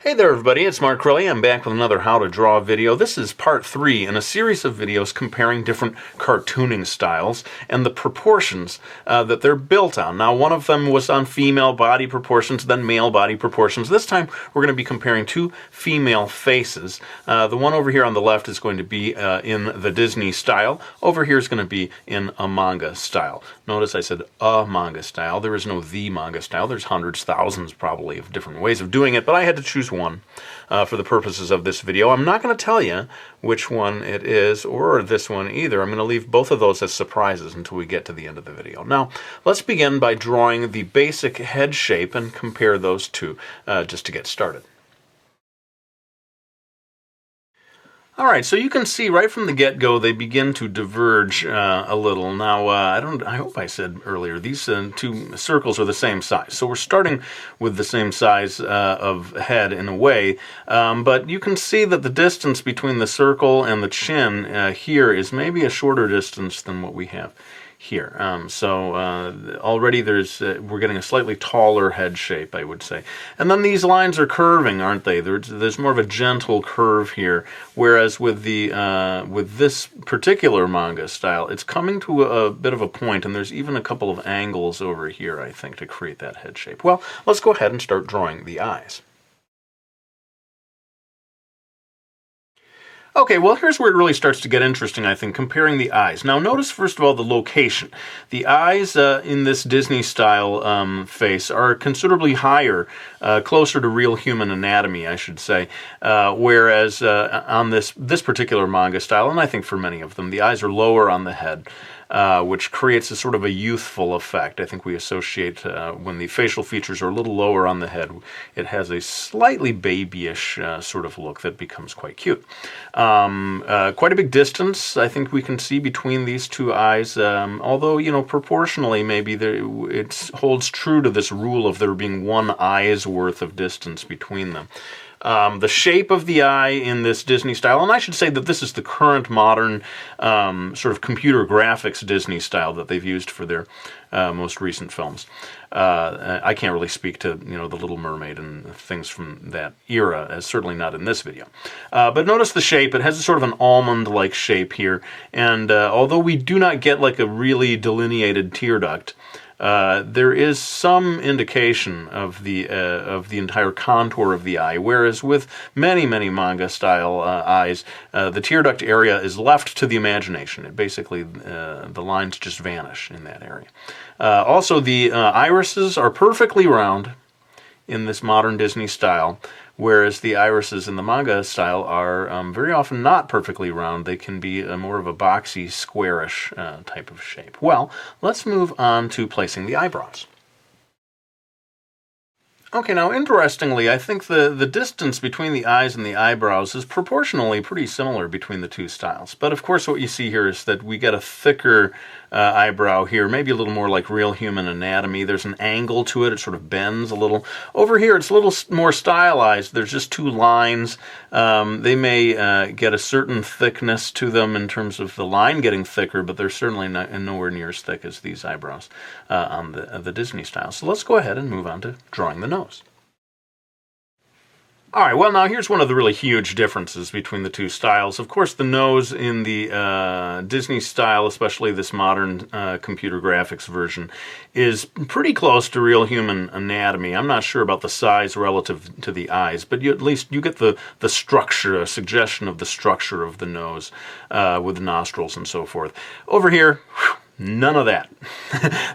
Hey there everybody, it's Mark Crilley. I'm back with another How to Draw video. This is part 3 in a series of videos comparing different cartooning styles and the proportions that they're built on. Now, one of them was on female body proportions, then male body proportions. This time we're going to be comparing two female faces. The one over here on the left is going to be in the Disney style. Over here is going to be in a manga style. Notice I said a manga style. There is no the manga style. There's hundreds, thousands probably of different ways of doing it, but I had to choose one for the purposes of this video. I'm not going to tell you which one it is or this one either. I'm going to leave both of those as surprises until we get to the end of the video. Now, let's begin by drawing the basic head shape and compare those two just to get started. Alright, so you can see right from the get-go they begin to diverge a little. Now, I hope I said earlier, these two circles are the same size. So we're starting with the same size of head in a way, but you can see that the distance between the circle and the chin here is maybe a shorter distance than what we have here. Already we're getting a slightly taller head shape, I would say. And then these lines are curving, aren't they? There's more of a gentle curve here, whereas with this particular manga style, it's coming to a bit of a point, and there's even a couple of angles over here, I think, to create that head shape. Well, let's go ahead and start drawing the eyes. Okay, well, here's where it really starts to get interesting, I think, comparing the eyes. Now, notice, first of all, the location. The eyes in this Disney-style face are considerably higher, closer to real human anatomy, I should say, whereas on this particular manga style, and I think for many of them, the eyes are lower on the head. Which creates a sort of a youthful effect. I think we associate when the facial features are a little lower on the head, it has a slightly babyish sort of look that becomes quite cute. Quite a big distance, I think we can see between these two eyes, although, you know, proportionally maybe it holds true to this rule of there being one eye's worth of distance between them. The shape of the eye in this Disney style, and I should say that this is the current modern sort of computer graphics Disney style that they've used for their most recent films. I can't really speak to, you know, The Little Mermaid and things from that era, as certainly not in this video. But notice the shape. It has a sort of an almond-like shape here, and although we do not get like a really delineated tear duct, there is some indication of the entire contour of the eye, whereas with many manga-style eyes, the tear duct area is left to the imagination. It basically, the lines just vanish in that area. Also, the irises are perfectly round in this modern Disney style, whereas the irises in the manga style are very often not perfectly round. They can be more of a boxy, squarish type of shape. Well, let's move on to placing the eyebrows. Okay, now interestingly, I think the distance between the eyes and the eyebrows is proportionally pretty similar between the two styles. But of course what you see here is that we get a thicker eyebrow here, maybe a little more like real human anatomy. There's an angle to it, it sort of bends a little. Over here it's a little more stylized. There's just two lines. They may get a certain thickness to them in terms of the line getting thicker, but they're certainly nowhere near as thick as these eyebrows on the Disney style. So let's go ahead and move on to drawing the nose. Alright, well now here's one of the really huge differences between the two styles. Of course, the nose in the Disney style, especially this modern computer graphics version, is pretty close to real human anatomy. I'm not sure about the size relative to the eyes, but at least you get the structure, a suggestion of the structure of the nose with the nostrils and so forth. Over here, none of that.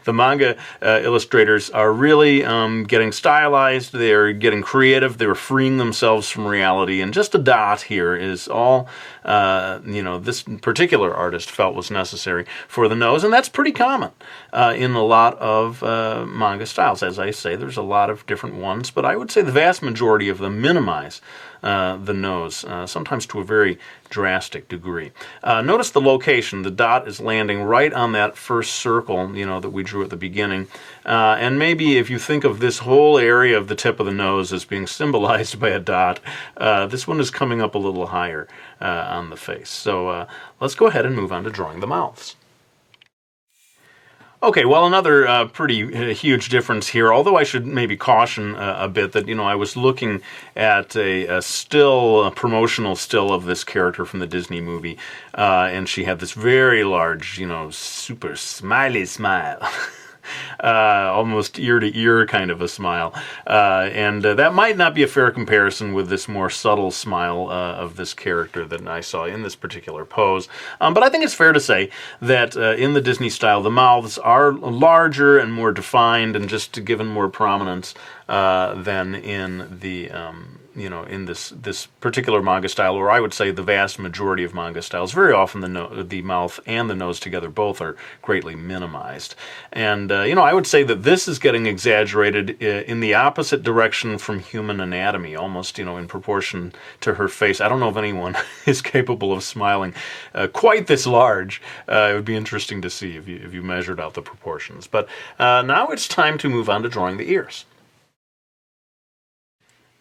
The manga illustrators are really getting stylized, they're getting creative, they're freeing themselves from reality, and just a dot here is all, this particular artist felt was necessary for the nose, and that's pretty common in a lot of manga styles. As I say, there's a lot of different ones, but I would say the vast majority of them minimize the nose, sometimes to a very drastic degree. Notice the location. The dot is landing right on that first circle, you know, that we drew at the beginning. And maybe if you think of this whole area of the tip of the nose as being symbolized by a dot, this one is coming up a little higher on the face. So let's go ahead and move on to drawing the mouths. Okay, well, another pretty huge difference here, although I should maybe caution a bit that, I was looking at a still, a promotional still of this character from the Disney movie, and she had this very large, super smiley smile. Almost ear-to-ear kind of a smile. And that might not be a fair comparison with this more subtle smile of this character that I saw in this particular pose. But I think it's fair to say that in the Disney style, the mouths are larger and more defined and just given more prominence than in the... in this particular manga style, or I would say the vast majority of manga styles, very often the mouth and the nose together both are greatly minimized. And, I would say that this is getting exaggerated in the opposite direction from human anatomy, almost, in proportion to her face. I don't know if anyone is capable of smiling quite this large. It would be interesting to see if you measured out the proportions. But now it's time to move on to drawing the ears.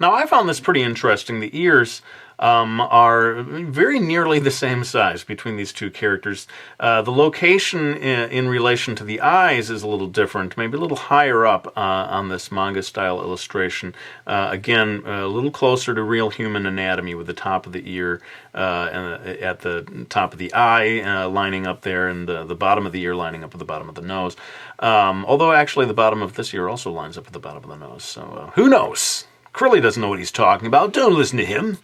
Now, I found this pretty interesting. The ears are very nearly the same size between these two characters. The location in relation to the eyes is a little different, maybe a little higher up on this manga-style illustration. Again, a little closer to real human anatomy with the top of the ear at the top of the eye lining up there and the bottom of the ear lining up with the bottom of the nose. Although, actually, the bottom of this ear also lines up with the bottom of the nose, so who knows? Crilly doesn't know what he's talking about. Don't listen to him.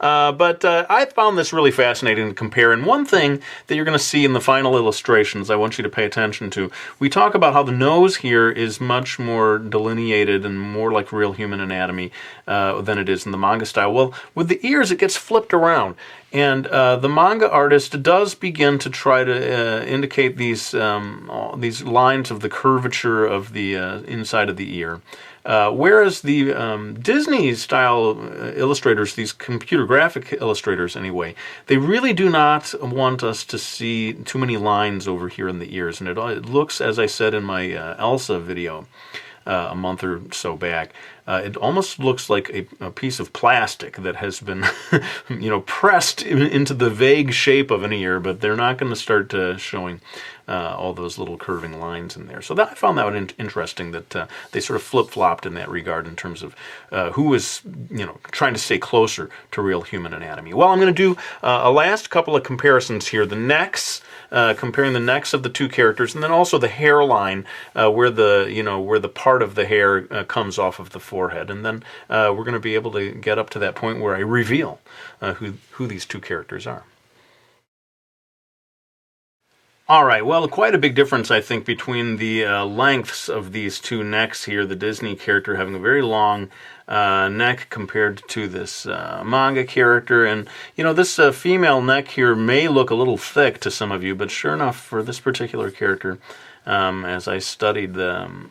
But I found this really fascinating to compare. And one thing that you're going to see in the final illustrations I want you to pay attention to, we talk about how the nose here is much more delineated and more like real human anatomy than it is in the manga style. Well, with the ears, it gets flipped around. And the manga artist does begin to try to indicate these lines of the curvature of the inside of the ear. Whereas the Disney-style illustrators, these computer graphic illustrators anyway, they really do not want us to see too many lines over here in the ears. And it looks, as I said in my Elsa video a month or so back, it almost looks like a piece of plastic that has been, pressed into the vague shape of an ear, but they're not going to start showing all those little curving lines in there. So I found that interesting that they sort of flip-flopped in that regard in terms of who was, trying to stay closer to real human anatomy. Well, I'm going to do a last couple of comparisons here. The necks, comparing the necks of the two characters, and then also the hairline, where the part of the hair comes off of the forehead. And then we're going to be able to get up to that point where I reveal who these two characters are. All right, well, quite a big difference, I think, between the lengths of these two necks here. The Disney character having a very long neck compared to this manga character. And, this female neck here may look a little thick to some of you, but sure enough, for this particular character, as I studied the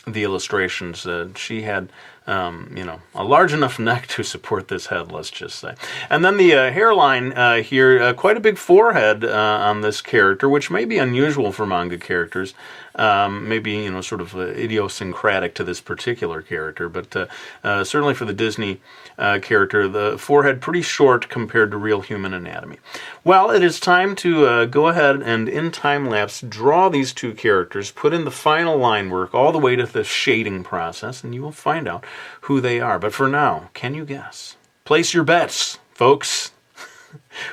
illustrations, she had a large enough neck to support this head, let's just say. And then the hairline here, quite a big forehead on this character, which may be unusual for manga characters. Maybe, sort of idiosyncratic to this particular character, but certainly for the Disney character, the forehead pretty short compared to real human anatomy. Well, it is time to go ahead and, in time-lapse, draw these two characters, put in the final line work all the way to the shading process, and you will find out who they are. But for now, can you guess? Place your bets, folks.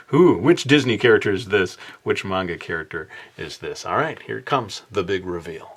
Which Disney character is this? Which manga character is this? All right, here comes the big reveal.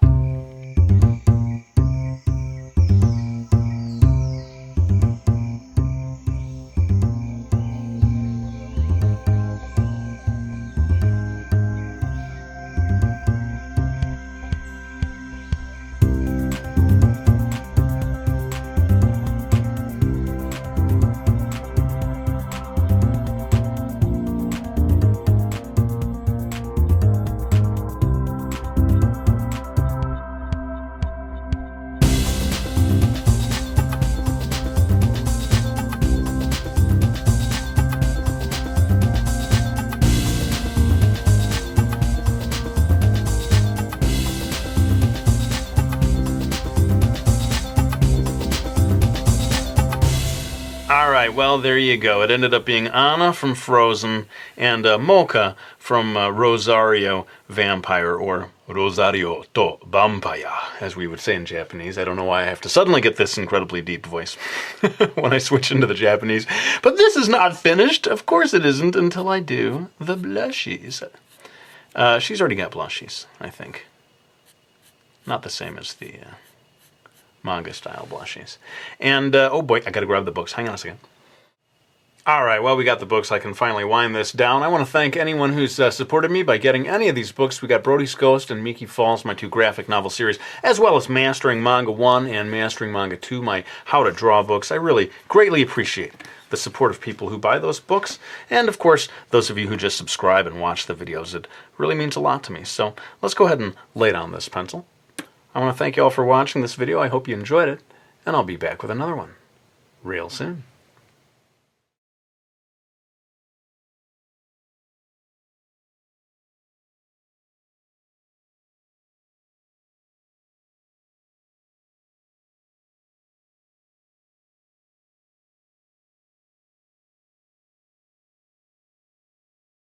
Well, there you go. It ended up being Anna from Frozen and Mocha from Rosario Vampire, or Rosario to Vampire, as we would say in Japanese. I don't know why I have to suddenly get this incredibly deep voice when I switch into the Japanese. But this is not finished. Of course it isn't until I do the blushies. She's already got blushies, I think. Not the same as the manga style blushies. And, oh boy, I gotta grab the books. Hang on a second. Alright, well, we got the books. I can finally wind this down. I want to thank anyone who's supported me by getting any of these books. We got Brody's Ghost and Miki Falls, my 2 graphic novel series, as well as Mastering Manga 1 and Mastering Manga 2, my How to Draw books. I really greatly appreciate the support of people who buy those books, and of course, those of you who just subscribe and watch the videos. It really means a lot to me. So let's go ahead and lay down this pencil. I want to thank you all for watching this video. I hope you enjoyed it, and I'll be back with another one real soon.